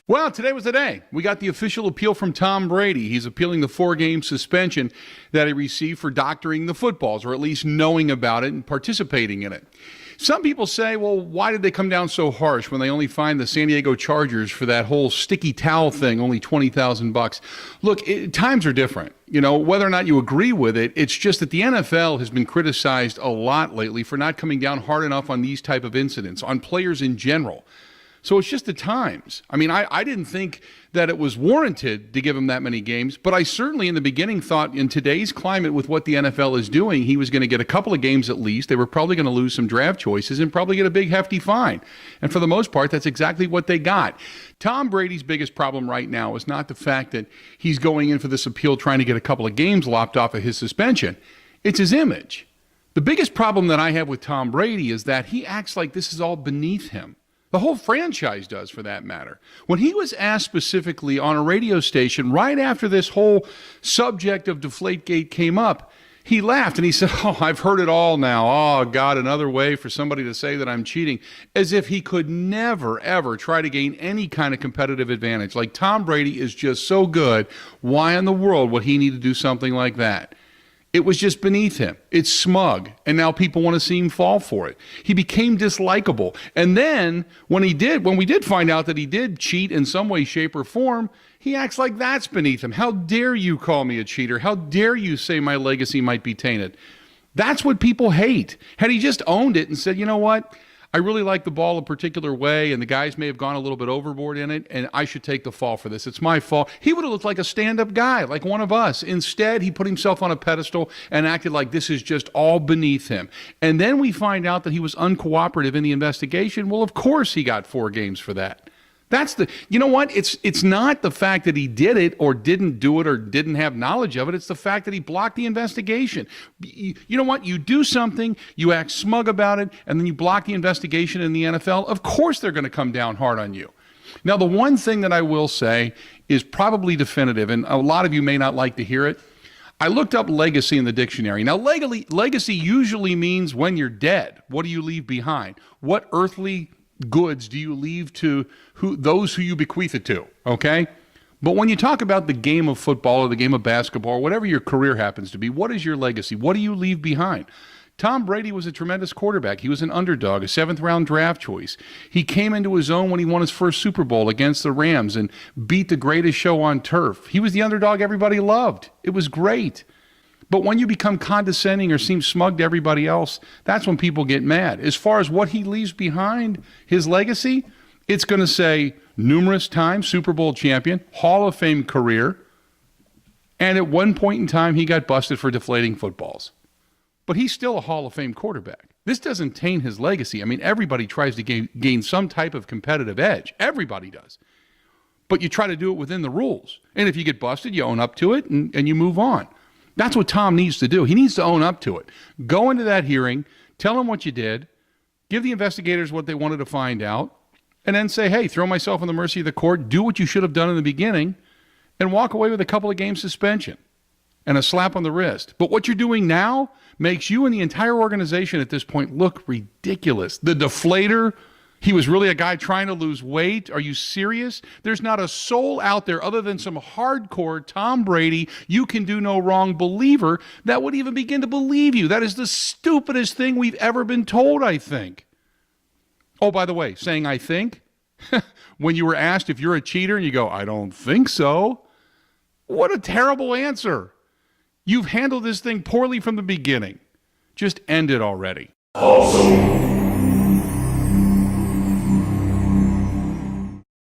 Well, today was the day. We got the official appeal from Tom Brady. He's appealing the 4-game suspension that he received for doctoring the footballs, or at least knowing about it and participating in it. Some people say, well, why did they come down so harsh when they only fined the San Diego Chargers for that whole sticky towel thing, only $20,000? Look, times are different. You know, whether or not you agree with it, it's just that the NFL has been criticized a lot lately for not coming down hard enough on these type of incidents, on players in general. So it's just the times. I mean, I didn't think that it was warranted to give him that many games, but I certainly in the beginning thought in today's climate with what the NFL is doing, he was going to get a couple of games at least. They were probably going to lose some draft choices and probably get a big hefty fine. And for the most part, that's exactly what they got. Tom Brady's biggest problem right now is not the fact that he's going in for this appeal trying to get a couple of games lopped off of his suspension. It's his image. The biggest problem that I have with Tom Brady is that he acts like this is all beneath him. The whole franchise does, for that matter. When he was asked specifically on a radio station right after this whole subject of Deflate-gate came up, he laughed and he said, "Oh, I've heard it all now. Oh, God, another way for somebody to say that I'm cheating," as if he could never, ever try to gain any kind of competitive advantage. Like, Tom Brady is just so good. Why in the world would he need to do something like that? It was just beneath him. It's smug, and now people want to see him fall for it. He became dislikable. And then when we did find out that he did cheat in some way, shape, or form, he acts like that's beneath him. How dare you call me a cheater? How dare you say my legacy might be tainted? That's what people hate. Had he just owned it and said, you know what? I really like the ball a particular way, and the guys may have gone a little bit overboard in it, and I should take the fall for this. It's my fault. He would have looked like a stand-up guy, like one of us. Instead, he put himself on a pedestal and acted like this is just all beneath him. And then we find out that he was uncooperative in the investigation. Well, of course he got 4 games for that. You know what? It's not the fact that he did it or didn't do it or didn't have knowledge of it. It's the fact that he blocked the investigation. You know what? You do something, you act smug about it, and then you block the investigation in the NFL. Of course they're going to come down hard on you. Now, the one thing that I will say is probably definitive, and a lot of you may not like to hear it. I looked up legacy in the dictionary. Now, legacy usually means when you're dead. What do you leave behind? What earthly goods do you leave to those who you bequeath it to, okay? But when you talk about the game of football or the game of basketball or whatever your career happens to be, what is your legacy? What do you leave behind? Tom Brady was a tremendous quarterback. He was an underdog, a 7th-round draft choice. He came into his own when he won his first Super Bowl against the Rams and beat the greatest show on turf. He was the underdog everybody loved. It was great. But when you become condescending or seem smug to everybody else, that's when people get mad. As far as what he leaves behind, his legacy, it's going to say numerous times Super Bowl champion, Hall of Fame career, and at one point in time he got busted for deflating footballs. But he's still a Hall of Fame quarterback. This doesn't taint his legacy. I mean, everybody tries to gain some type of competitive edge. Everybody does. But you try to do it within the rules. And if you get busted, you own up to it and you move on. That's what Tom needs to do. He needs to own up to it. Go into that hearing, tell them what you did, give the investigators what they wanted to find out, and then say, hey, throw myself on the mercy of the court, do what you should have done in the beginning, and walk away with a couple of games suspension and a slap on the wrist. But what you're doing now makes you and the entire organization at this point look ridiculous. The deflator, he was really a guy trying to lose weight. Are you serious? There's not a soul out there other than some hardcore Tom Brady, you can do no wrong believer that would even begin to believe you. That is the stupidest thing we've ever been told, I think. Oh, by the way, saying I think, when you were asked if you're a cheater and you go, I don't think so. What a terrible answer. You've handled this thing poorly from the beginning. Just end it already. Awesome.